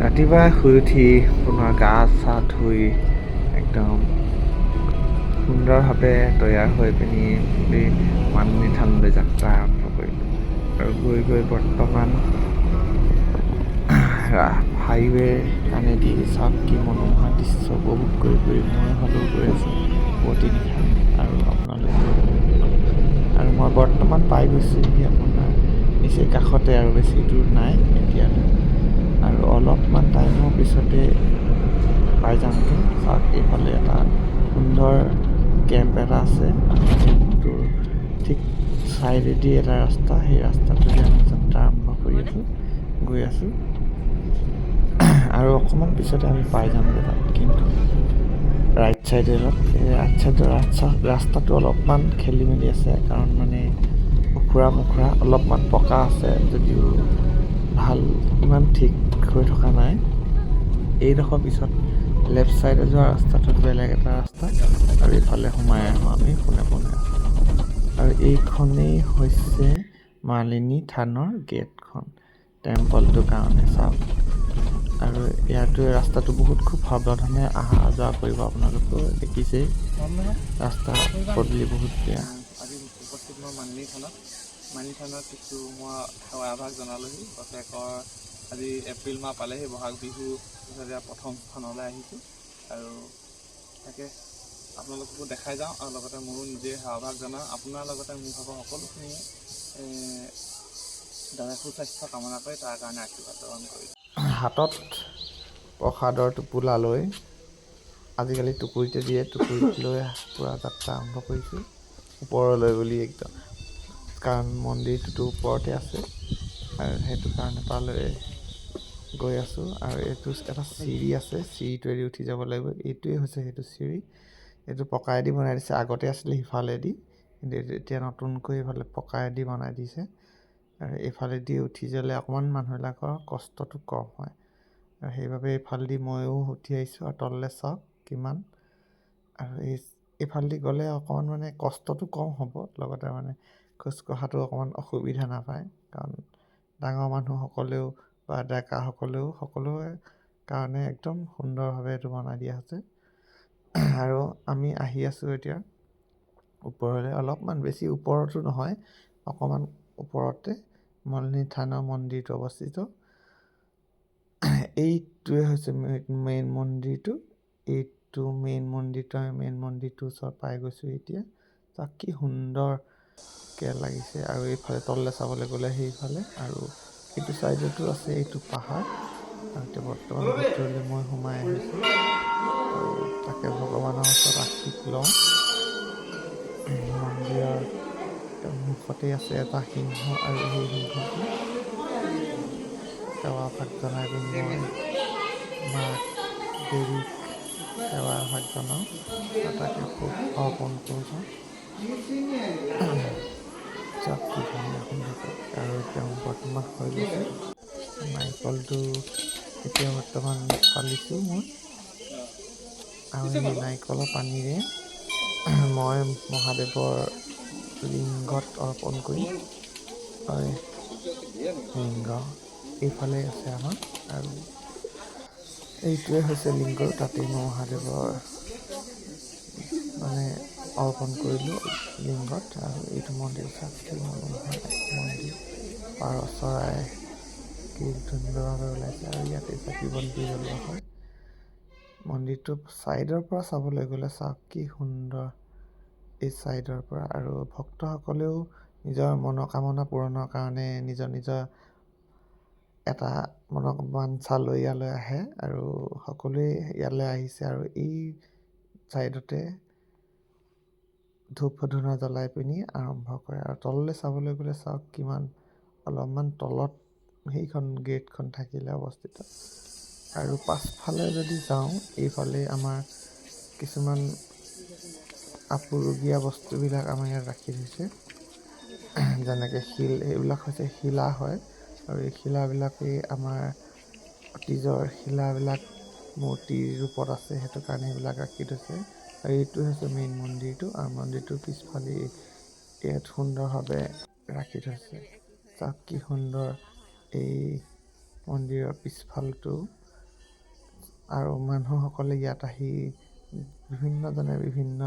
ৰাতিপুৱা শুই উঠি পুনৰ গা চা ধুই একদম সুন্দৰভাৱে তৈয়াৰ হৈ পিনি মালিনী থানলৈ যাত্ৰা আৰম্ভ কৰিলোঁ আৰু গৈ বৰ্তমান হাইৱেৰ কাণেদি চাওক কি মনোমোহা দৃশ্য উপভোগ কৰি মই হ'লেও গৈ আছোঁ পুৱতি নিশা আৰু আপোনালোকেও আৰু মই বৰ্তমান পাই গৈছোঁহি আপোনাৰ নিচেই কাষতে আৰু বেছি দূৰ নাই এতিয়ালৈ আৰু অলপমান টাইমৰ পিছতে পাই যামগৈ। চাওক এইফালে এটা সুন্দৰ কেম্প এটা আছে আৰু কেম্পটোৰ ঠিক চাইডেদি এটা ৰাস্তা, সেই ৰাস্তাটোদি আমি যাত্ৰা আৰম্ভ কৰি আছোঁ গৈ আছোঁ আৰু অকণমান পিছতে আমি পাই যামগৈ তাত। কিন্তু ৰাইট চাইডে ৰাস্তাটো অলপমান খেলি মেলি আছে, কাৰণ মানে ওখোৰা মোখোৰা অলপমান পকা আছে যদিও ভাল ইমান ঠিক হৈ থকা নাই। এইডোখৰ পিছত লেফ্ট চাইডে যোৱা ৰাস্তাটোত বেলেগ এটা ৰাস্তা আৰু এইফালে সোমাই আহোঁ আমি পোনে আৰু এইখনেই হৈছে মালিনী থানৰ গেটখন টেম্পলটোৰ কাৰণে। চাওক আৰু ইয়াতো ৰাস্তাটো খুব সাৱধানে অহা যোৱা কৰিব। আপোনালোকেও দেখিছেই ৰাস্তা পদূলি বহুত বেয়া। আজি উপস্থিত মই মালিনী থানত কিছু মই সেৱা এভাগ জনালোহি। বছৰেকৰ আজি এপ্ৰিল মাহ পালেহি, বহাগ বিহু প্ৰথম স্থানলৈ আহিছোঁ আৰু তাকে আপোনালোককো দেখাই যাওঁ আৰু লগতে মোৰো নিজে সেৱাভাগ জনাওঁ। আপোনাৰ লগতে মোৰ ভাগৰ সকলোখিনিয়ে দাদা সুস্বাস্থ্য কামনা কৰি তাৰ কাৰণে আশীৰ্বাদ গ্ৰহণ কৰিছোঁ। হাতত প্ৰসাদৰ টোপোলা লৈ, আজিকালি টুকুৰিতে দিয়ে, টুকুৰিত লৈ পূৰা যাত্ৰা আৰম্ভ কৰিছোঁ ওপৰলৈ বুলি একদম, কাৰণ মন্দিৰটোতো ওপৰতে আছে আৰু সেইটো কাৰণে তালৈ গৈ আছোঁ। আৰু এইটো এটা চিৰি আছে, চিৰিটোৱেদি উঠি যাব লাগিব। এইটোৱে হৈছে সেইটো চিৰি, এইটো পকাইদি বনাই দিছে। আগতে আছিলে সিফালেদি, কিন্তু এতিয়া নতুনকৈ এইফালে পকাইদি বনাই দিছে আৰু এইফালেদি উঠি যালে অকণমান মানুহবিলাকৰ কষ্টটো কম হয় আৰু সেইবাবে এইফালেদি ময়ো উঠি আহিছোঁ। আৰু তললৈ চাওক কিমান, আৰু এইফালেদি গ'লে অকণমান মানে কষ্টটো কম হ'ব, লগতে মানে খোজকঢ়াটো অকণমান অসুবিধা নাপায়, কাৰণ ডাঙৰ মানুহসকলেও বা ডেকাসকলেও সকলোৰে কাৰণে একদম সুন্দৰভাৱে এইটো বনাই দিয়া হৈছে। আৰু আমি আহি আছোঁ এতিয়া ওপৰলৈ, অলপমান বেছি ওপৰতো নহয়, অকণমান ওপৰতে মালিনী থানৰ মন্দিৰটো অৱস্থিত। এইটোৱে হৈছে মেইন মন্দিৰটো, এইটো মেইন মন্দিৰটোৰ ওচৰত পাই গৈছোঁ এতিয়া। তাক কি সুন্দৰকৈ লাগিছে। আৰু এইফালে তললৈ চাবলৈ গ'লে সেইফালে, আৰু এইটো ছাইডতো আছে এইটো পাহাৰ। আৰু এতিয়া বৰ্তমান ভিতৰলৈ মই সোমাই আহিছোঁ আৰু তাকে ভগৱানৰ ওচৰত আশীষ লওঁ। মন্দিৰৰ মুখতেই আছে এটা সিংহ আৰু সেই সিংহটো সেৱা ভাগ জনাই পিনি মই মাক দেৱীক সেৱা ভাগ জনাওঁ আৰু তাকে খুব অৰ্পণ কৰোঁ। চাওক কি ধুনীয়া সুন্দৰকৈ, আৰু এতিয়া বৰ্তমান হৈ গৈছে। নাৰিকলটো এতিয়া বৰ্তমান ফালিছোঁ মই, আৰু এই নাৰিকলৰ পানীৰে মই মহাদেৱৰ লিংগত অৰ্পণ কৰিম। হয়, লিংগ এইফালে আছে আমাৰ, আৰু এইটোৱে হৈছে লিংগ। তাতেই মই মহাদেৱৰ মানে অৰ্পণ কৰিলোঁ লিংগত। আৰু এইটো মন্দিৰ চাওক কি মনোমোহা মন্দিৰ, পাৰ চৰাই কি সুন্দৰভাৱে ওলাইছে, আৰু ইয়াতে চাকি বন্তি জ্বলোৱা হয়। মন্দিৰটো ছাইডৰ পৰা চাবলৈ গ'লে চাওক কি সুন্দৰ, এই ছাইডৰ পৰা। আৰু ভক্তসকলেও নিজৰ মনোকামনা পূৰণৰ কাৰণে নিজৰ এটা মনোবাঞ্ছা লৈ ইয়ালৈ আহে, আৰু সকলোৱে ইয়ালৈ আহিছে আৰু এই ছাইডতে ধূপ ধূনা জ্বলাই পিনি আৰম্ভ কৰে। আৰু তললৈ চাবলৈ গ'লে চাওক কিমান, অলপমান তলত সেইখন গেটখন থাকিলে অৱস্থিত। আৰু পাছফালে যদি যাওঁ, এইফালে আমাৰ কিছুমান আপুৰুগীয়া বস্তুবিলাক আমাৰ ইয়াত ৰাখি থৈছে, যেনেকৈ শিল। এইবিলাক হৈছে শিলা হয়, আৰু এই শিলাবিলাকেই আমাৰ অতীজৰ শিলাবিলাক মূৰ্তিৰ ৰূপত আছে, সেইটো কাৰণে সেইবিলাক ৰাখি থৈছে। আৰু এইটো হৈছে মেইন মন্দিৰটো, আৰু মন্দিৰটোৰ পিছফালে ইয়াত সুন্দৰভাৱে ৰাখি থৈছে। চাওক কি সুন্দৰ এই মন্দিৰৰ পিছফালটো, আৰু মানুহসকলে ইয়াত আহি বিভিন্নজনে বিভিন্ন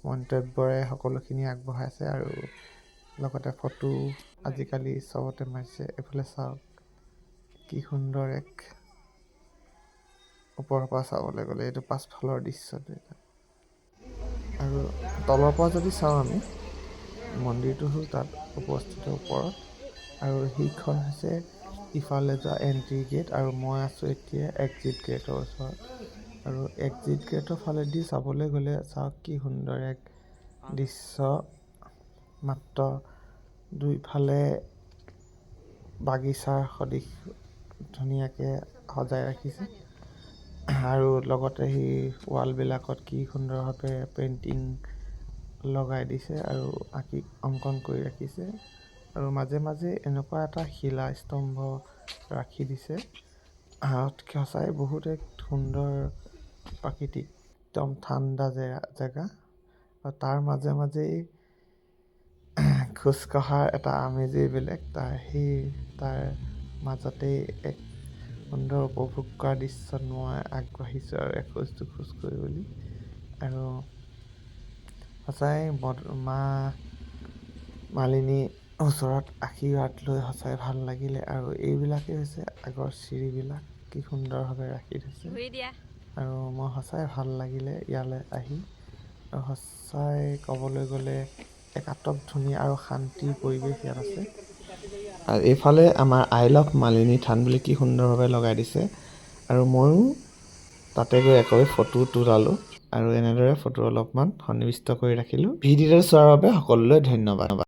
মন্তব্যৰে সকলোখিনি আগবঢ়াইছে আৰু লগতে ফটো আজিকালি চবতে মাৰিছে। এইফালে চাওক কি সুন্দৰ এক, ওপৰৰ পৰা চাবলৈ গ'লে এইটো পাছফালৰ দৃশ্যটো এটা। আৰু তলৰ পৰা যদি চাওঁ আমি, মন্দিৰটো হ'ল তাত উপস্থিত ওপৰত, আৰু সেইখন হৈছে ইফালে যোৱা এণ্ট্ৰি গেট, আৰু মই আছোঁ এতিয়া এক্সিট গেটৰ ওচৰত। আৰু এক্সিট গেটৰ ফালেদি চাবলৈ গ'লে চাওক কি সুন্দৰ এক দৃশ্য, মাত্ৰ দুইফালে বাগিচাৰ সদৃশ ধুনীয়াকৈ সজাই ৰাখিছে, আৰু লগতে সেই ৱালবিলাকত কি সুন্দৰভাৱে পেইণ্টিং লগাই দিছে আৰু অংকন কৰি ৰাখিছে, আৰু মাজে মাজে এনেকুৱা এটা শিলা স্তম্ভ ৰাখি দিছে, সঁচাই বহুত এক সুন্দৰ প্ৰাকৃতিক একদম ঠাণ্ডা জেগা। আৰু তাৰ মাজে মাজেই খোজ কঢ়াৰ এটা আমেজেই বেলেগ। তাৰ মাজতেই এক সুন্দৰ উপভোগ কৰা দৃশ্যত মই আগবাঢ়িছোঁ আৰু এখোজ দুখোজ কৰিবলৈ। আৰু সঁচাই মা মালিনীৰ ওচৰত আশীৰ্বাদ লৈ সঁচাই ভাল লাগিলে। আৰু এইবিলাকেই হৈছে আগৰ চিৰিবিলাক, কি সুন্দৰভাৱে ৰাখি থৈছে, আৰু মই সঁচাই ভাল লাগিলে ইয়ালৈ আহি। আৰু সঁচাই ক'বলৈ গ'লে এক আটক ধুনীয়া আৰু শান্তিৰ পৰিৱেশ ইয়াত আছে। আৰু এইফালে আমাৰ আই লাভ মালিনী থান বুলি কি সুন্দৰভাৱে লগাই দিছে, আৰু ময়ো তাতে গৈ একপি ফটো তোলালোঁ, আৰু এনেদৰে ফটো অলপমান সন্নিৱিষ্ট কৰি ৰাখিলোঁ। ভিডিঅ'টো চোৱাৰ বাবে সকলোলৈ ধন্যবাদ।